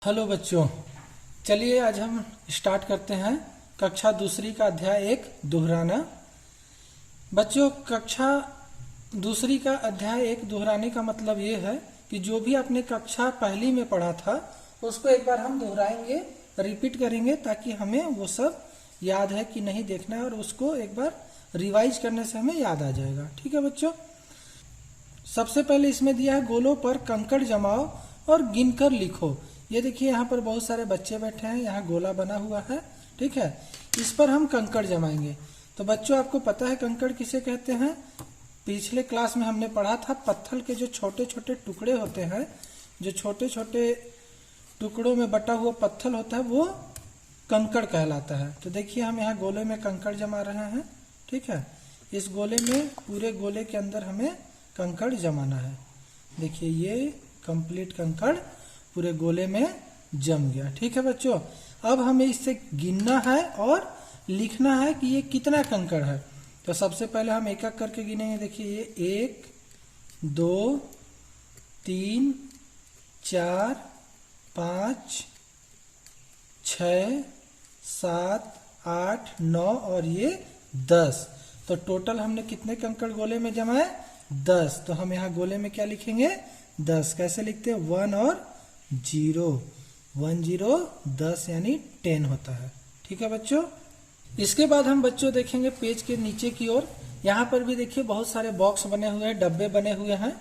Hello बच्चों, चलिए आज हम स्टार्ट करते हैं कक्षा दूसरी का अध्याय एक दोहराना। बच्चों, कक्षा दूसरी का अध्याय एक दोहराने का मतलब ये है कि जो भी आपने कक्षा पहली में पढ़ा था उसको एक बार हम दोहराएंगे, रिपीट करेंगे ताकि हमें वो सब याद है कि नहीं देखना है और उसको एक बार रिवाइज करने से हमें याद आ जाएगा। ठीक है बच्चों, सबसे पहले इसमें दिया है गोलों पर कंकड़ जमाओ और गिनकर लिखो। ये देखिए यहाँ पर बहुत सारे बच्चे बैठे हैं, यहाँ गोला बना हुआ है। ठीक है, इस पर हम कंकड़ जमाएंगे। तो बच्चों आपको पता है कंकड़ किसे कहते हैं? पिछले क्लास में हमने पढ़ा था पत्थर के जो छोटे छोटे टुकड़े होते हैं, जो छोटे छोटे टुकड़ों में बटा हुआ पत्थर होता है वो कंकड़ कहलाता है। तो देखिए हम यहाँ गोले में कंकड़ जमा रहे हैं। ठीक है, इस गोले में पूरे गोले के अंदर हमें कंकड़ जमाना है। देखिए ये कंप्लीट कंकड़ पूरे गोले में जम गया। ठीक है बच्चों, अब हमें इससे गिनना है और लिखना है कि ये कितना कंकड़ है। तो सबसे पहले हम एक एक करके गिनेंगे। देखिए ये 1 2 3 4 5 6 7 8 9 और ये 10। तो टोटल हमने कितने कंकड़ गोले में जमाए? 10। तो हम यहाँ गोले में क्या लिखेंगे? 10। कैसे लिखते हैं? 1 और 0, 1 0 10 यानी 10 होता है। ठीक है बच्चों, इसके बाद हम बच्चों देखेंगे पेज के नीचे की ओर। यहाँ पर भी देखिए बहुत सारे बॉक्स बने हुए हैं, डब्बे बने हुए हैं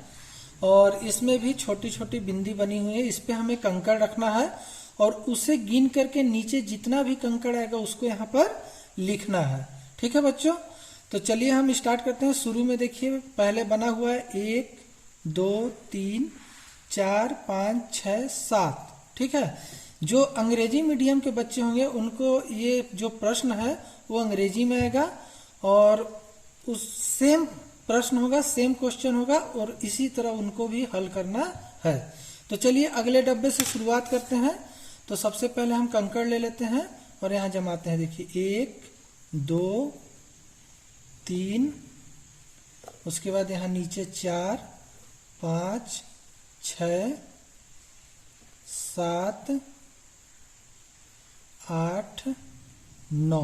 और इसमें भी छोटी छोटी बिंदी बनी हुई है। इस पे हमें कंकड़ रखना है और उसे गिन करके नीचे जितना भी कंकड़ आएगा उसको यहाँ पर लिखना है। ठीक है बच्चों, तो चलिए हम स्टार्ट करते हैं। शुरू में देखिए पहले बना हुआ है 1 2 3 4 5 6 7। ठीक है, जो अंग्रेजी मीडियम के बच्चे होंगे उनको ये जो प्रश्न है वो अंग्रेजी में आएगा और उस सेम प्रश्न होगा, सेम क्वेश्चन होगा और इसी तरह उनको भी हल करना है। तो चलिए अगले डब्बे से शुरुआत करते हैं। तो सबसे पहले हम कंकड़ ले लेते हैं और यहाँ जमाते हैं। देखिए 1 2 3, उसके बाद यहाँ नीचे 4 5 6 7 8 9।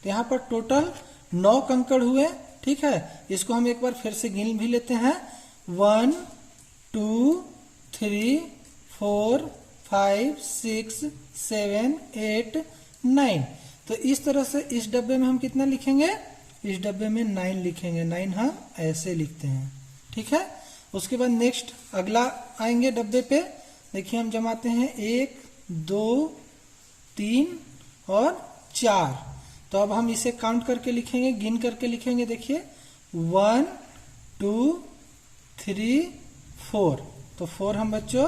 तो यहाँ पर टोटल 9 कंकड़ हुए। ठीक है, इसको हम एक बार फिर से गिन भी लेते हैं। 1 2 3 4 5 6 7 8 9। तो इस तरह से इस डब्बे में हम कितना लिखेंगे? इस डब्बे में 9 लिखेंगे। 9 हम ऐसे लिखते हैं। ठीक है, उसके बाद नेक्स्ट अगला आएंगे डब्बे पे। देखिए हम जमाते हैं 1 2 3 और 4। तो अब हम इसे काउंट करके लिखेंगे, गिन करके लिखेंगे। देखिए 1 2 3 4। तो 4 हम बच्चों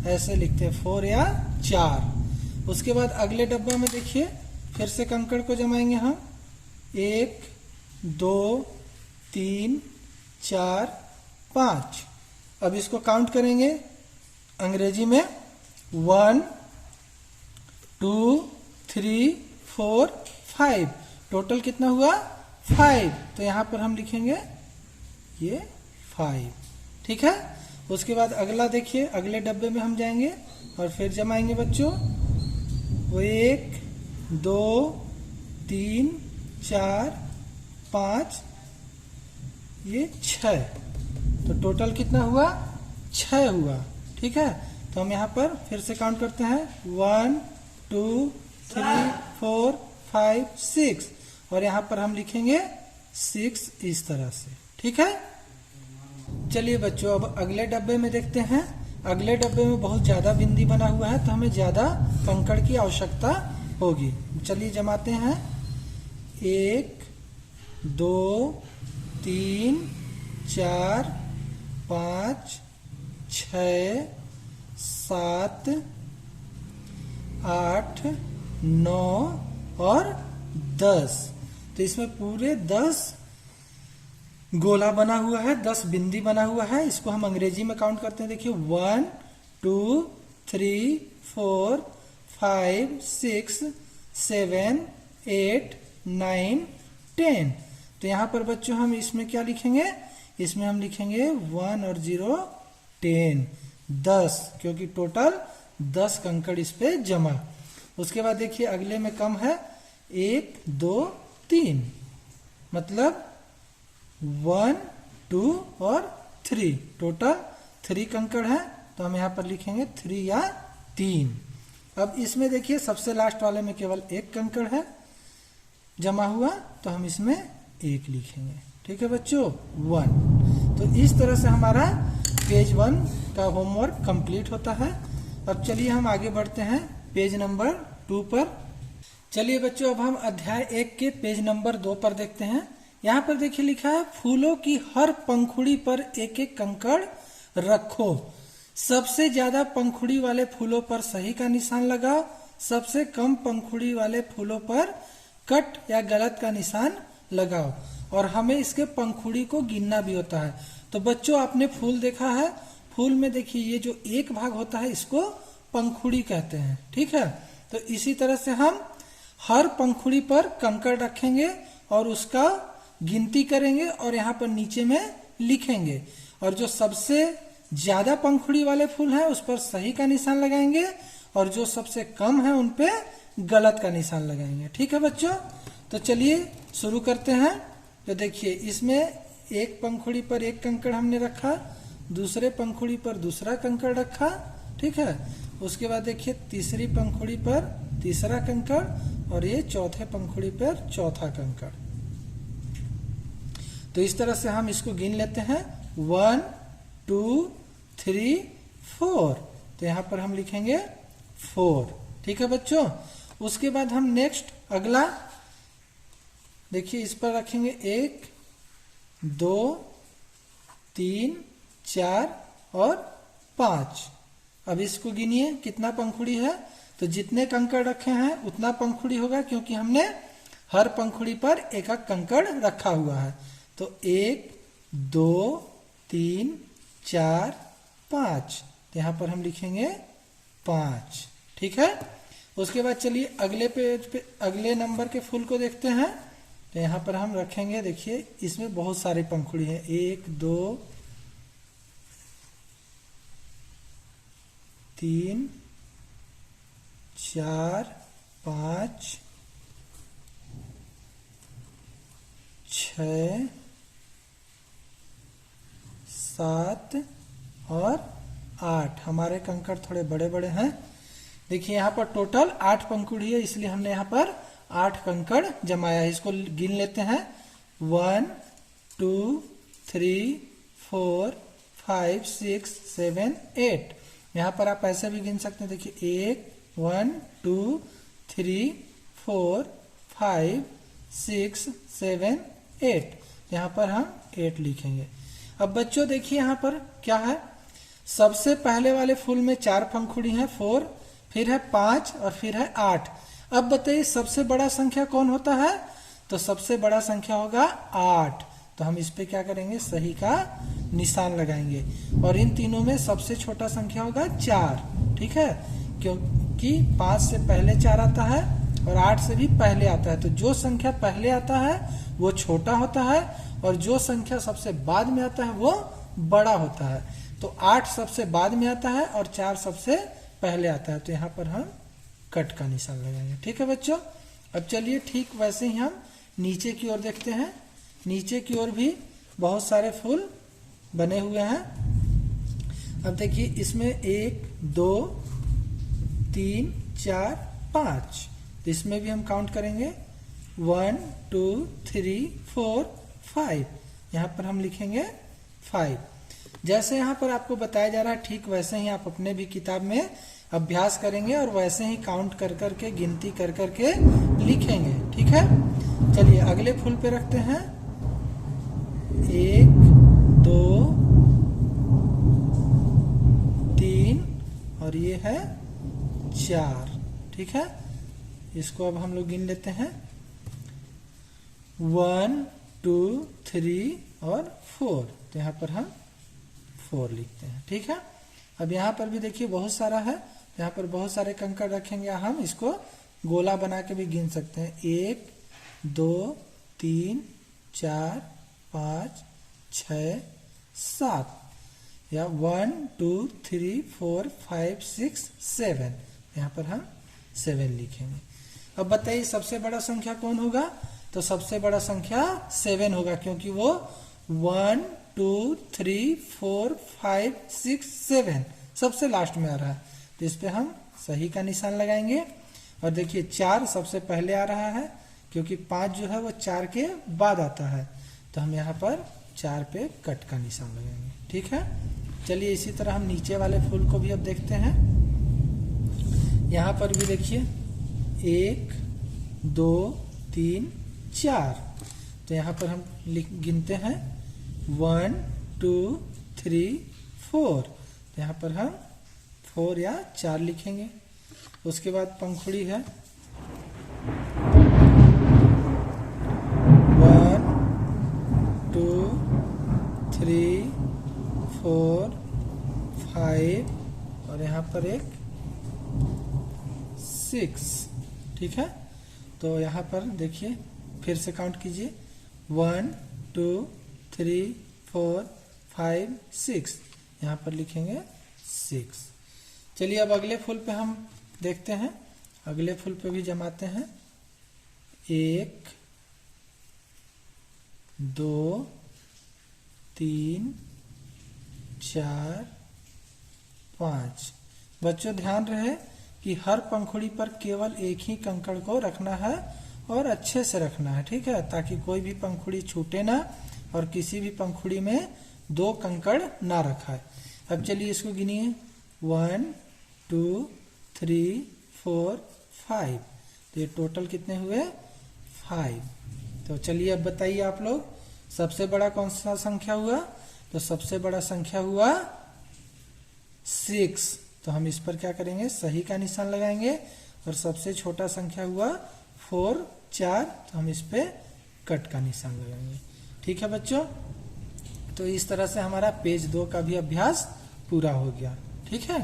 ऐसे लिखते हैं, 4 या 4। उसके बाद अगले डब्बा में देखिए फिर से कंकड़ को जमाएंगे हम। 1 2 3 4 5। अब इसको काउंट करेंगे अंग्रेजी में। 1 2 3 4 5। टोटल कितना हुआ? 5। तो यहाँ पर हम लिखेंगे ये 5। ठीक है, उसके बाद अगला देखिए अगले डब्बे में हम जाएंगे और फिर जमाएंगे बच्चों। वो 1 2 3 4 5 ये 6। तो टोटल कितना हुआ? 6 हुआ। ठीक है, तो हम यहाँ पर फिर से काउंट करते हैं। 1 2 3 4 5 6 और यहाँ पर हम लिखेंगे 6 इस तरह से। ठीक है, चलिए बच्चों अब अगले डब्बे में देखते हैं। अगले डब्बे में बहुत ज्यादा बिंदी बना हुआ है तो हमें ज्यादा कंकड़ की आवश्यकता होगी। चलिए जमाते हैं। 1 2 3 4 5 6 7 8 9 और 10। तो इसमें पूरे 10 गोला बना हुआ है, 10 बिंदी बना हुआ है। इसको हम अंग्रेजी में काउंट करते हैं। देखिए 1 2 3 4 5 6 7 8 9 10। तो यहाँ पर बच्चों हम इसमें क्या लिखेंगे? इसमें हम लिखेंगे 1 और 0 10, 10, क्योंकि टोटल 10 कंकड़ इस पे जमा। उसके बाद देखिए अगले में कम है 1 2 3, मतलब 1 2 और 3, टोटल 3 कंकड़ है। तो हम यहाँ पर लिखेंगे 3 या 3। अब इसमें देखिए सबसे लास्ट वाले में केवल 1 कंकड़ है जमा हुआ, तो हम इसमें 1 लिखेंगे। ठीक है बच्चों, 1। तो इस तरह से हमारा पेज 1 का होमवर्क कंप्लीट होता है। अब चलिए हम आगे बढ़ते हैं पेज नंबर 2 पर। चलिए बच्चों, अब हम अध्याय 1 के पेज नंबर 2 पर देखते हैं। यहाँ पर देखिए लिखा है, फूलों की हर पंखुड़ी पर एक एक कंकड़ रखो। सबसे ज्यादा पंखुड़ी वाले फूलों पर सही का निशान लगाओ, सबसे कम पंखुड़ी वाले फूलों पर कट या गलत का निशान लगाओ। और हमें इसके पंखुड़ी को गिनना भी होता है। तो बच्चों आपने फूल देखा है, फूल में देखिए ये जो एक भाग होता है इसको पंखुड़ी कहते हैं। ठीक है, तो इसी तरह से हम हर पंखुड़ी पर कंकड़ रखेंगे और उसका गिनती करेंगे और यहाँ पर नीचे में लिखेंगे। और जो सबसे ज्यादा पंखुड़ी वाले फूल हैं उस पर सही का निशान लगाएंगे और जो सबसे कम है उन पे गलत का निशान लगाएंगे। ठीक है बच्चों, तो चलिए शुरू करते हैं। तो देखिए इसमें एक पंखुड़ी पर एक कंकड़ हमने रखा, दूसरे पंखुड़ी पर दूसरा कंकड़ रखा। ठीक है, उसके बाद देखिए तीसरी पंखुड़ी पर तीसरा कंकड़ और ये चौथे पंखुड़ी पर चौथा कंकड़। तो इस तरह से हम इसको गिन लेते हैं, 1 2 3 4। तो यहाँ पर हम लिखेंगे 4। ठीक है बच्चों, उसके बाद हम नेक्स्ट अगला देखिए इस पर रखेंगे 1 2 3 4 और 5। अब इसको गिनिए कितना पंखुड़ी है। तो जितने कंकड़ रखे हैं उतना पंखुड़ी होगा, क्योंकि हमने हर पंखुड़ी पर एक एक कंकड़ रखा हुआ है। तो 1 2 3 4 5, तो यहाँ पर हम लिखेंगे 5। ठीक है, उसके बाद चलिए अगले पेज पे अगले नंबर के फूल को देखते हैं। तो यहाँ पर हम रखेंगे, देखिए इसमें बहुत सारे पंखुड़ी हैं, 1 2 3 4 5 6 7 और 8। हमारे कंकड़ थोड़े बड़े बड़े हैं। देखिए यहाँ पर टोटल 8 पंखुड़ी है, इसलिए हमने यहाँ पर 8 कंकड़ जमाया है। इसको गिन लेते हैं, 1 2 3 4 5 6 7 8। यहाँ पर आप ऐसे भी गिन सकते हैं, देखिए 1 2 3 4 5 6 7 8। यहाँ पर हम 8 लिखेंगे। अब बच्चों देखिए यहाँ पर क्या है, सबसे पहले वाले फूल में 4 पंखुड़ी हैं, 4, फिर है 5 और फिर है 8। अब बताइए सबसे बड़ा संख्या कौन होता है। तो सबसे बड़ा संख्या होगा 8। तो हम इस पे क्या करेंगे, सही का निशान लगाएंगे। और इन तीनों में सबसे छोटा संख्या होगा 4। ठीक है, क्योंकि 5 से पहले 4 आता है और 8 से भी पहले आता है। तो जो संख्या पहले आता है वो छोटा होता है और जो संख्या सबसे बाद में आता है वो बड़ा होता है। तो 8 सबसे बाद में आता है और 4 सबसे पहले आता है। तो यहाँ पर हम कट का निशान लगाएंगे। ठीक है बच्चों, अब चलिए ठीक वैसे ही हम नीचे की ओर देखते हैं। नीचे की ओर भी बहुत सारे फूल बने हुए हैं। अब देखिए इसमें 1 2 3 4 5। तो इसमें भी हम काउंट करेंगे, 1 2 3 4 5। यहाँ पर हम लिखेंगे 5। जैसे यहाँ पर आपको बताया जा रहा है ठीक वैसे ही आप अपने भी किताब में अभ्यास करेंगे और वैसे ही काउंट कर करके गिनती कर करके लिखेंगे। ठीक है, चलिए अगले फूल पे रखते हैं, 1 2 3 और ये है 4। ठीक है, इसको अब हम लोग गिन लेते हैं, 1 2 3 और 4। तो यहाँ पर हम 4 लिखते हैं। ठीक है, अब यहाँ पर भी देखिए बहुत सारा है, यहाँ पर बहुत सारे कंकड़ रखेंगे। हम इसको गोला बना के भी गिन सकते हैं, 1 2 3 4 5 6 7। या 1 2 3 4 5 6 7, यहाँ पर हम 7 लिखेंगे। अब बताइए सबसे बड़ा संख्या कौन होगा? तो सबसे बड़ा संख्या 7 होगा, क्योंकि वो 1 2 3 4 5 6 7 सबसे लास्ट में आ रहा है, तो इस पे हम सही का निशान लगाएंगे। और देखिए 4 सबसे पहले आ रहा है, क्योंकि 5 जो है वो 4 के बाद आता है, तो हम यहाँ पर 4 पे कट का निशान लगाएंगे। ठीक है, चलिए इसी तरह हम नीचे वाले फूल को भी अब देखते हैं। यहाँ पर भी देखिए 1 2 3 4, तो यहाँ पर हम गिनते हैं 1 2 3 4, तो यहाँ पर हम 4 या 4 लिखेंगे। उसके बाद पंखुड़ी है 1 2 3 4 5 और यहाँ पर एक 6। ठीक है, तो यहाँ पर देखिए फिर से काउंट कीजिए 1 2 3 4 5 6, यहाँ पर लिखेंगे 6। चलिए अब अगले फूल पे हम देखते हैं, अगले फूल पे भी जमाते हैं 1 2 3 4 5। बच्चों ध्यान रहे कि हर पंखुड़ी पर केवल एक ही कंकड़ को रखना है और अच्छे से रखना है। ठीक है, ताकि कोई भी पंखुड़ी छूटे ना और किसी भी पंखुड़ी में 2 कंकड़ ना रखा है। अब चलिए इसको गिनिए 1 2 3 4 5, तो ये टोटल कितने हुए 5। तो चलिए अब बताइए आप लोग सबसे बड़ा कौन सा संख्या हुआ? तो सबसे बड़ा संख्या हुआ 6, तो हम इस पर क्या करेंगे सही का निशान लगाएंगे। और सबसे छोटा संख्या हुआ 4 4, तो हम इस पे कट का निशान लगाएंगे। ठीक है बच्चों, तो इस तरह से हमारा पेज 2 का भी अभ्यास पूरा हो गया। ठीक है,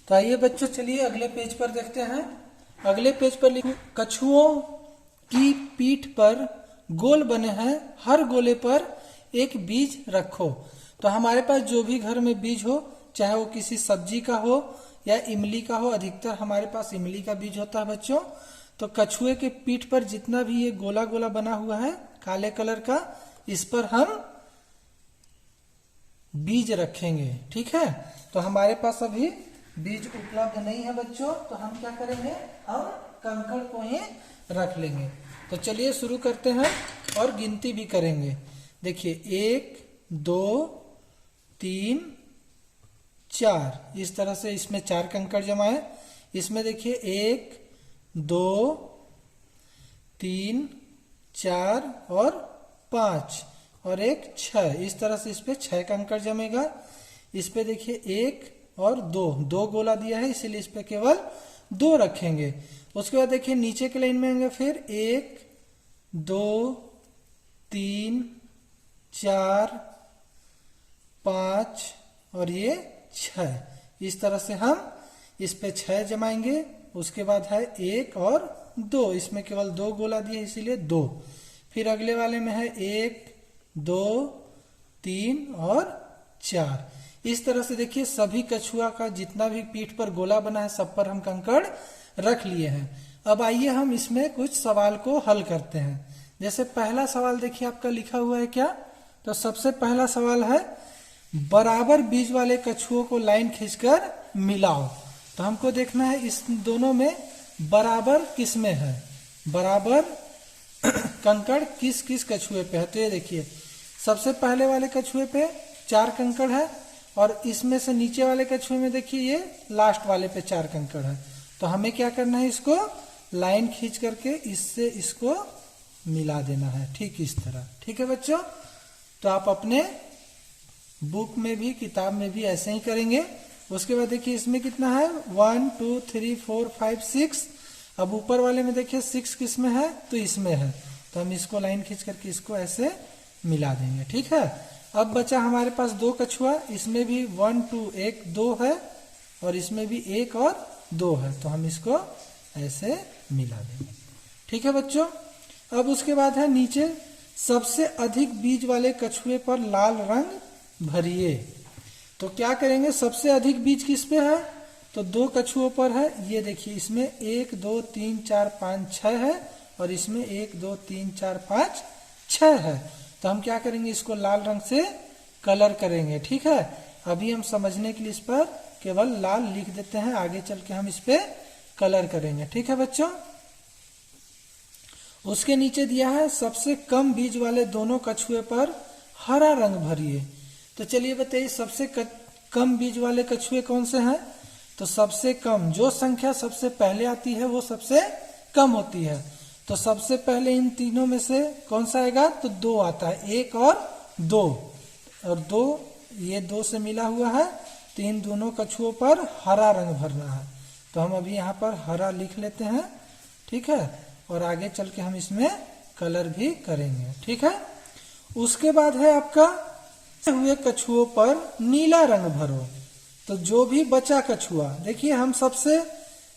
तो आइए बच्चों चलिए अगले पेज पर देखते हैं। अगले पेज पर लिखो कछुओं की पीठ पर गोल बने हैं, हर गोले पर एक बीज रखो। तो हमारे पास जो भी घर में बीज हो, चाहे वो किसी सब्जी का हो या इमली का हो, अधिकतर हमारे पास इमली का बीज होता है बच्चों। तो कछुए के पीठ पर जितना भी ये गोला गोला बना हुआ है काले कलर का, इस पर हम बीज रखेंगे। ठीक है, तो हमारे पास अभी बीज उपलब्ध नहीं है बच्चों, तो हम क्या करेंगे हम कंकड़ को ही रख लेंगे। तो चलिए शुरू करते हैं और गिनती भी करेंगे। देखिए 1 2 3 4, इस तरह से इसमें 4 कंकड़ जमा है। इसमें देखिए 1 2 3 4 और 5 और एक 6, इस तरह से इस पे 6 कंकड़ जमेगा। इस पे देखिए 1 और 2 गोला दिया है, इसीलिए इस पे केवल 2 रखेंगे। उसके बाद देखिए नीचे के लाइन में आएंगे फिर 1 2 3 4 5 और ये 6, इस तरह से हम इस पे 6 जमाएंगे। उसके बाद है 1 और 2, इसमें केवल 2 गोला दिए इसीलिए 2। फिर अगले वाले में है 1 2 3 और 4। इस तरह से देखिए सभी कछुआ का जितना भी पीठ पर गोला बना है सब पर हम कंकड़ रख लिए हैं। अब आइए हम इसमें कुछ सवाल को हल करते हैं। जैसे पहला सवाल देखिए आपका लिखा हुआ है क्या? तो सबसे पहला सवाल है बराबर बीज वाले कछुओं को लाइन खींचकर मिलाओ। तो हमको देखना है इस दोनों में बराबर किस में है, बराबर कंकड़ किस किस कछुए पे है। तो ये देखिए सबसे पहले वाले कछुए पे 4 कंकड़ है और इसमें से नीचे वाले कछुए में देखिए ये लास्ट वाले पे 4 कंकड़ है। तो हमें क्या करना है, इसको लाइन खींच करके इससे इसको मिला देना है, ठीक इस तरह। ठीक है बच्चों, तो आप अपने बुक में भी किताब में भी ऐसे ही करेंगे। उसके बाद देखिए इसमें कितना है 1 2 3 4 5 6। अब ऊपर वाले में देखिए 6 किस में है, तो इसमें है, तो हम इसको लाइन खींच करके इसको ऐसे मिला देंगे। ठीक है, अब बचा हमारे पास 2 कछुआ, इसमें भी 1 2 1 2 है और इसमें भी 1 और 2 है, तो हम इसको ऐसे मिला देंगे। ठीक है बच्चों, अब उसके बाद है नीचे सबसे अधिक बीज वाले कछुए पर लाल रंग भरिए। तो क्या करेंगे, सबसे अधिक बीज किस पे है, तो 2 कछुओं पर है। ये देखिए इसमें 1 2 3 4 5 6 है और इसमें 1 2 3 4 5 6 है। तो हम क्या करेंगे, इसको लाल रंग से कलर करेंगे। ठीक है, अभी हम समझने के लिए इस पर केवल लाल लिख देते हैं, आगे चल के हम इस पे कलर करेंगे। ठीक है बच्चों, उसके नीचे दिया है सबसे कम बीज वाले दोनों कछुए पर हरा रंग भरिए। तो चलिए बताइए सबसे कम बीज वाले कछुए कौन से हैं। तो सबसे कम जो संख्या सबसे पहले आती है वो सबसे कम होती है। तो सबसे पहले इन तीनों में से कौन सा आएगा, तो 2 आता है, 1 और 2, और 2 ये 2 से मिला हुआ है। तो इन दोनों कछुओं पर हरा रंग भरना है। तो हम अभी यहाँ पर हरा लिख लेते हैं। ठीक है, और आगे चल के हम इसमें कलर भी करेंगे। ठीक है, उसके बाद है आपका हुए कछुओं पर नीला रंग भरो। तो जो भी बचा कछुआ, देखिए हम सबसे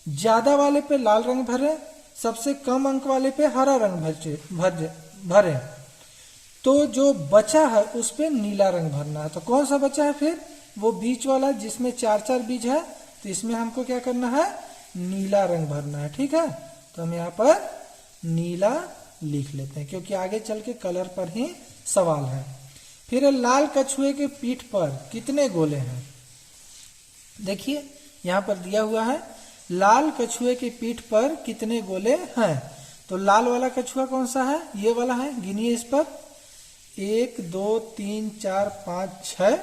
ज्यादा वाले पे लाल रंग भरे, सबसे कम अंक वाले पे हरा रंग भरे। तो जो बचा है उस पे नीला रंग भरना है। तो कौन सा बचा है फिर, वो बीच वाला जिसमें 4-4 बीज है। तो इसमें हमको क्या करना है, नीला रंग भरना है। ठीक है, तो हम यहाँ पर नीला लिख लेते हैं क्योंकि आगे चल के कलर पर ही सवाल है। फिर लाल कछुए के पीठ पर कितने गोले हैं। देखिए यहाँ पर दिया हुआ है लाल कछुए के पीठ पर कितने गोले हैं। तो लाल वाला कछुआ कौन सा है, ये वाला है, गिनिए इस पर 1 2 3 4 5 6।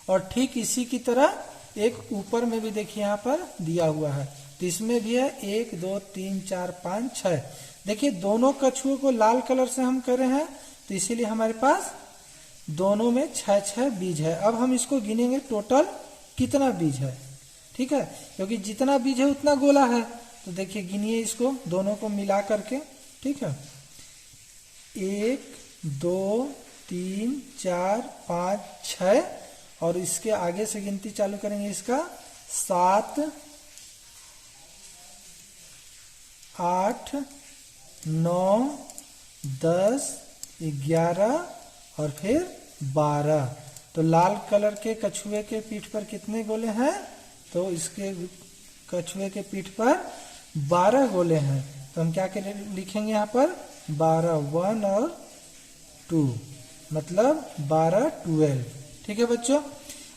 और ठीक इसी की तरह एक ऊपर में भी देखिए यहाँ पर दिया हुआ है, तो इसमें भी है 1 2 3 4 5 6। देखिए दोनों कछुओं को लाल कलर से हम कर रहे हैं, तो इसीलिए हमारे पास दोनों में 6-6 बीज है। अब हम इसको गिनेंगे टोटल कितना बीज है। ठीक है, क्योंकि जितना बीज है उतना गोला है। तो देखिए गिनिए इसको दोनों को मिला करके। ठीक है, 1 2 3 4 5 6 और इसके आगे से गिनती चालू करेंगे इसका 7 8 9 10 11 और फिर 12। तो लाल कलर के कछुए के पीठ पर कितने गोले हैं, तो इसके कछुए के पीठ पर 12 गोले हैं। तो हम क्या लिखेंगे यहाँ पर 12, 1 और 2 मतलब 12 12। ठीक है बच्चों,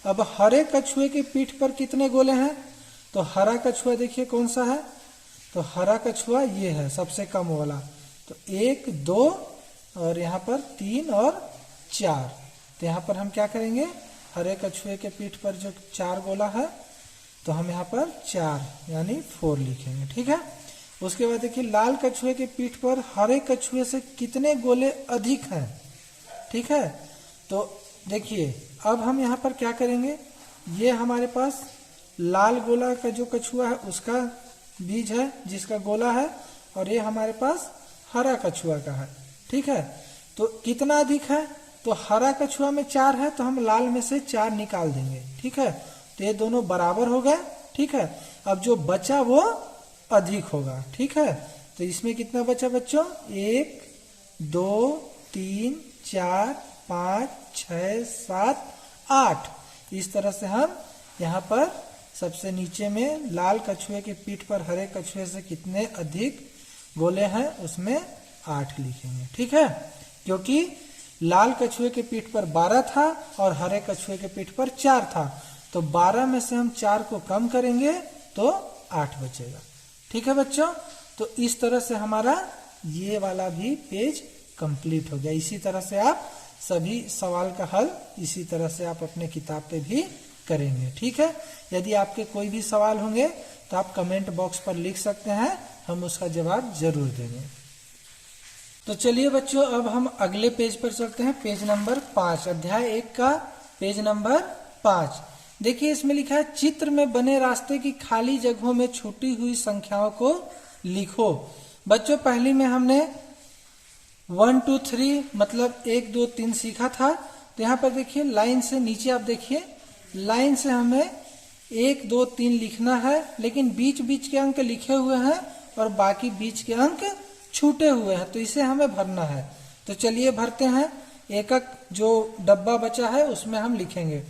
अब हरे कछुए के पीठ पर कितने गोले हैं। तो हरा कछुआ देखिए कौन सा है, तो हरा कछुआ ये है सबसे कम वाला। तो 1 2 और यहाँ पर 3 और 4। तो यहाँ पर हम क्या करेंगे, हरे कछुए के पीठ पर जो 4 गोला है तो हम यहाँ पर 4 यानी 4 लिखेंगे। ठीक है, उसके बाद देखिए लाल कछुए के पीठ पर हरे कछुए से कितने गोले अधिक हैं। ठीक है, तो देखिए अब हम यहाँ पर क्या करेंगे, ये हमारे पास लाल गोला का जो कछुआ है उसका बीज है जिसका गोला है, और ये हमारे पास हरा कछुआ का है। ठीक है, तो कितना अधिक है, तो हरा कछुआ में 4 है तो हम लाल में से 4 निकाल देंगे। ठीक है, तो ये दोनों बराबर हो गए। ठीक है, अब जो बचा वो अधिक होगा। ठीक है, तो इसमें कितना बचा बच्चों, 1 2 3 4 5 6 7 8। इस तरह से हम यहाँ पर सबसे नीचे में लाल कछुए के पीठ पर हरे कछुए से कितने अधिक गोले हैं उसमें 8 लिखेंगे। ठीक है, क्योंकि लाल कछुए के पीठ पर 12 था और हरे कछुए के पीठ पर 4 था, तो 12 में से हम 4 को कम करेंगे तो 8 बचेगा। ठीक है बच्चों, तो इस तरह से हमारा ये वाला भी पेज कंप्लीट हो गया। इसी तरह से आप सभी सवाल का हल इसी तरह से आप अपने किताब पे भी करेंगे। ठीक है, यदि आपके कोई भी सवाल होंगे तो आप कमेंट बॉक्स पर लिख सकते हैं, हम उसका जवाब जरूर देंगे। तो चलिए बच्चों अब हम अगले पेज पर चलते हैं, पेज नंबर 5, अध्याय 1 का पेज नंबर 5। देखिए इसमें लिखा है चित्र में बने रास्ते की खाली जगहों में छूटी हुई संख्याओं को लिखो। बच्चों पहली में हमने 1 2 3 मतलब 1 2 3 सीखा था। तो यहाँ पर देखिए लाइन से नीचे आप देखिए लाइन से हमें 1 2 3 लिखना है, लेकिन बीच बीच के अंक लिखे हुए हैं और बाकी बीच के अंक छूटे हुए हैं, तो इसे हमें भरना है। तो चलिए भरते हैं, एक एक जो डब्बा बचा है उसमें हम लिखेंगे।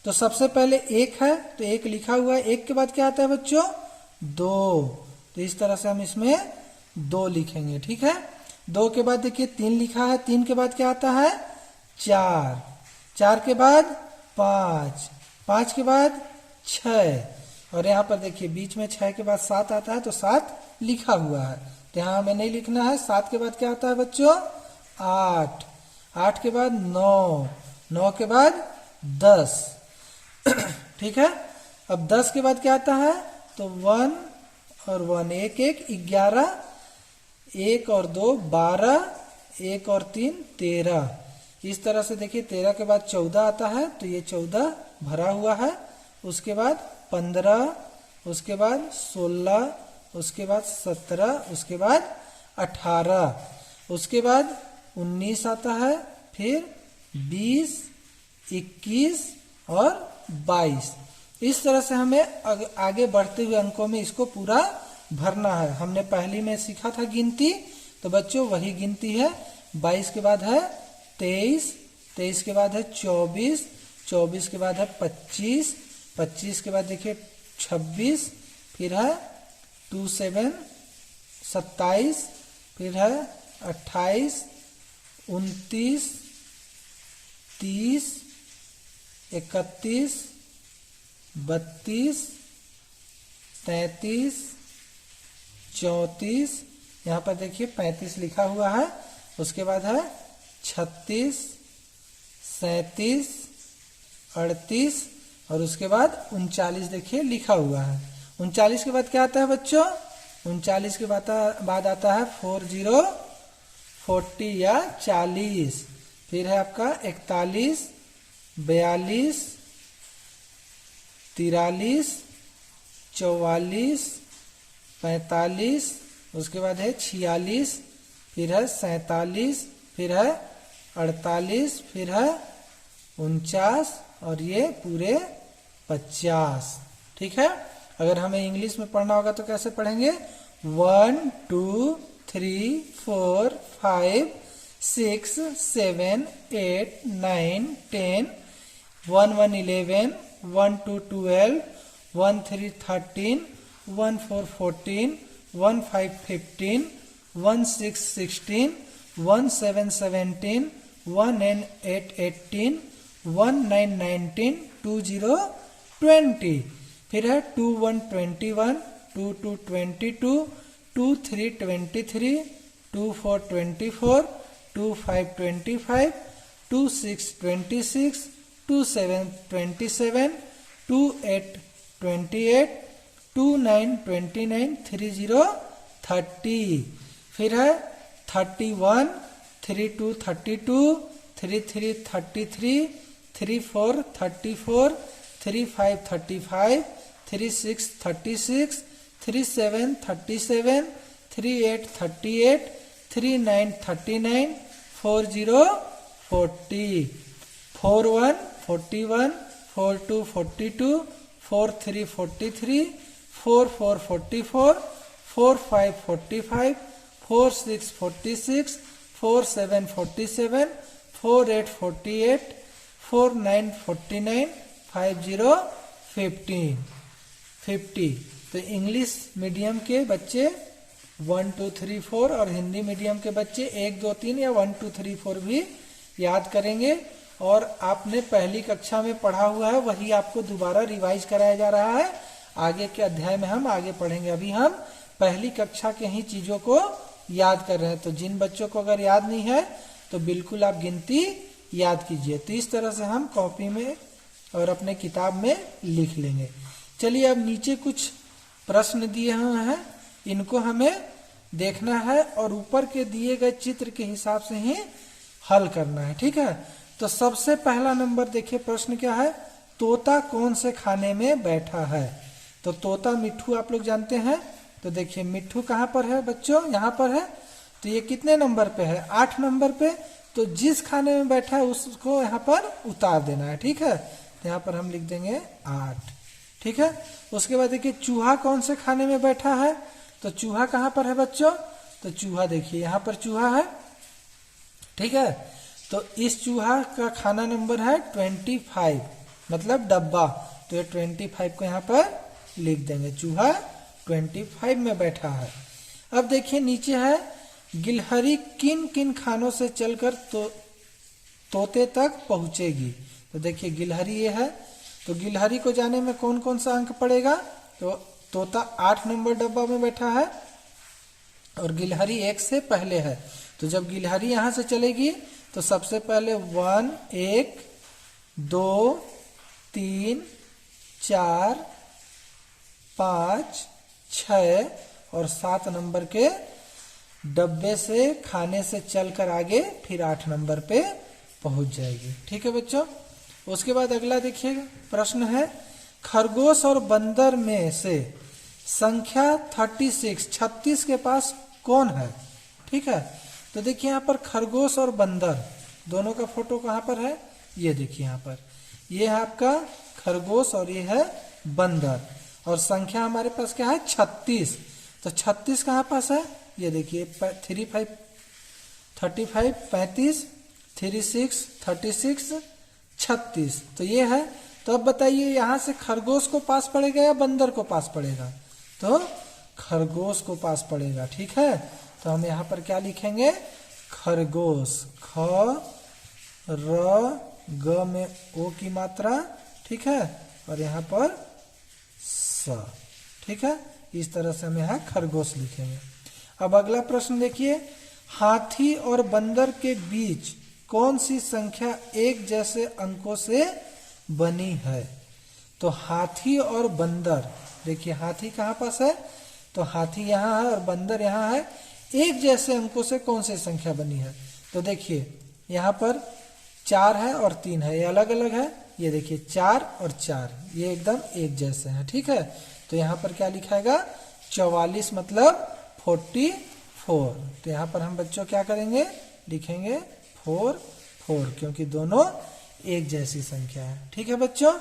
तो सबसे पहले एक है, तो एक लिखा हुआ है, एक के बाद क्या आता है बच्चों? 2। तो इस तरह से हम इसमें 2 लिखेंगे, ठीक है। 2 के बाद देखिए 3 लिखा है, 3 के बाद क्या आता है? 4, 4 के बाद 5, 5 के बाद 6, और यहाँ पर देखिए बीच में 6 के बाद 7 आता है, तो 7 लिखा हुआ है, तो यहाँ हमें नहीं लिखना है। 7 के बाद क्या आता है बच्चों? 8, 8 के बाद 9, 9 के बाद 10, ठीक है। अब 10 के बाद क्या आता है? तो 1 और 1 1 1 11, 1 और 2 12, 1 और 3 13। इस तरह से देखिए 13 के बाद 14 आता है, तो ये 14 भरा हुआ है। उसके बाद 15, उसके बाद 16, उसके बाद 17, उसके बाद 18, उसके बाद 19 आता है, फिर 20, 21 और 22। इस तरह से हमें आगे बढ़ते हुए अंकों में इसको पूरा भरना है। हमने पहली में सीखा था गिनती, तो बच्चों वही गिनती है। 22 के बाद है 23, 23 के बाद है 24, 24 के बाद है 25, 25 के बाद देखिए 26, फिर है 27, 27, फिर है 28, 29, 30, 31, 32, 33, 34, यहाँ पर देखिए 35 लिखा हुआ है। उसके बाद है 36, 37, 38 और उसके बाद 39 देखिए लिखा हुआ है। 39 के बाद क्या आता है बच्चों? 39 के बाद आता है 40, 40 या 40। फिर है आपका 41, 42, 43, 44, 45, उसके बाद है 46, फिर है 47, फिर है 48, फिर है 49 और ये पूरे 50, ठीक है। अगर हमें इंग्लिश में पढ़ना होगा तो कैसे पढ़ेंगे? 1 2 3 4 5 6 7 8 9 10 1 1 11 1 2 12 1 3 13 1 4 14 1 5 15 1 6 16 1 7 17 1 8 18 1 9 19 2 0 20। फिर है 2 1 21 2 2 22 2 3 23 2 4 24 2 5 25 2 6 26 2 7 27 2 8 28 2 9 29 3 0 30। फिर है 31 3 2 32 3 3 33 3 4 34 3 5 35 3 6 36 3 7 37 3 8 38 3 9 39 4 0 40 4 1 41 4 2 42 4 3 43 4 4 44 4 5 45 4 6 46 4 7 47 4 8 48 4 9 49 5 0 50। तो इंग्लिश मीडियम के बच्चे 1 2 3 4 और हिंदी मीडियम के बच्चे 1 2 3 या 1 2 3 4 भी याद करेंगे। और आपने पहली कक्षा में पढ़ा हुआ है वही आपको दोबारा रिवाइज कराया जा रहा है। आगे के अध्याय में हम आगे पढ़ेंगे। अभी हम पहली कक्षा के ही चीजों को याद कर रहे हैं। तो जिन बच्चों को अगर याद नहीं है तो बिल्कुल आप गिनती याद कीजिए। तो इस तरह से हम कॉपी में और अपने किताब में लिख लेंगे। चलिए अब नीचे कुछ प्रश्न दिए हुए हैं, इनको हमें देखना है और ऊपर के दिए गए चित्र के हिसाब से ही हल करना है, ठीक है। तो सबसे पहला नंबर देखिए, प्रश्न क्या है? तोता कौन से खाने में बैठा है? तो तोता मिट्ठू आप लोग जानते हैं। तो देखिए मिट्ठू कहाँ पर है बच्चों? यहाँ पर है। तो ये कितने नंबर पे है? 8 नंबर पे। तो जिस खाने में बैठा है उसको यहाँ पर उतार देना है, ठीक है। तो यहाँ पर हम लिख देंगे 8, ठीक है। उसके बाद देखिए चूहा कौन से खाने में बैठा है? तो चूहा कहाँ पर है बच्चों? तो चूहा देखिए यहाँ पर चूहा है। ठीक है। तो इस चूहा का खाना नंबर है 25, मतलब डब्बा। तो ये 25 को यहाँ पर लिख देंगे, चूहा 25 में बैठा है। अब देखिए नीचे है, गिलहरी किन किन खानों से चलकर तोते तक पहुंचेगी। तो देखिए गिलहरी ये है, तो गिलहरी को जाने में कौन कौन सा अंक पड़ेगा। तो तोता 8 नंबर डब्बा में बैठा है और गिलहरी 1 से पहले है। तो जब गिलहरी यहाँ से चलेगी तो सबसे पहले 1 2 3 4 5 6 और 7 नंबर के डब्बे से खाने से चलकर आगे फिर 8 नंबर पे पहुंच जाएगी। ठीक है बच्चों। उसके बाद अगला देखिएगा, प्रश्न है खरगोश और बंदर में से संख्या 36 के पास कौन है। ठीक है। तो देखिए यहाँ पर खरगोश और बंदर दोनों का फोटो कहाँ पर है, ये देखिए यहाँ पर, ये है आपका खरगोश और ये है बंदर, और संख्या हमारे पास क्या है 36। तो 36 कहाँ पास है, ये देखिए 35 35 36 36 36, तो ये है। तो अब बताइए यहाँ से खरगोश को पास पड़ेगा या बंदर को पास पड़ेगा। तो खरगोश को पास पड़ेगा। ठीक है। तो हम यहाँ पर क्या लिखेंगे, खरगोश, ख र ग में ओ की मात्रा, ठीक है, और यहाँ पर स। ठीक है। इस तरह से हम यहाँ खरगोश लिखेंगे। अब अगला प्रश्न देखिए, हाथी और बंदर के बीच कौन सी संख्या एक जैसे अंकों से बनी है। तो हाथी और बंदर, देखिए हाथी कहाँ पास है, तो हाथी यहाँ है और बंदर यहाँ है, एक जैसे अंकों से कौन सी संख्या बनी है। तो देखिए यहाँ पर 4 है और 3 है, ये अलग अलग है। ये देखिए 4 और 4 ये एकदम एक जैसे हैं। ठीक है। तो यहाँ पर क्या लिखाएगा, 44 मतलब 44। तो यहाँ पर हम बच्चों क्या करेंगे, लिखेंगे 4 4, क्योंकि दोनों एक जैसी संख्या है। ठीक है बच्चों।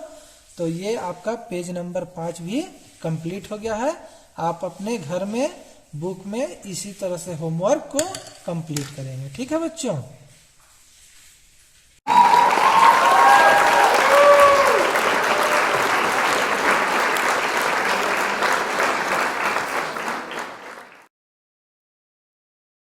तो ये आपका पेज नंबर 5 भी कंप्लीट हो गया है। आप अपने घर में बुक में इसी तरह से होमवर्क को कंप्लीट करेंगे। ठीक है बच्चों।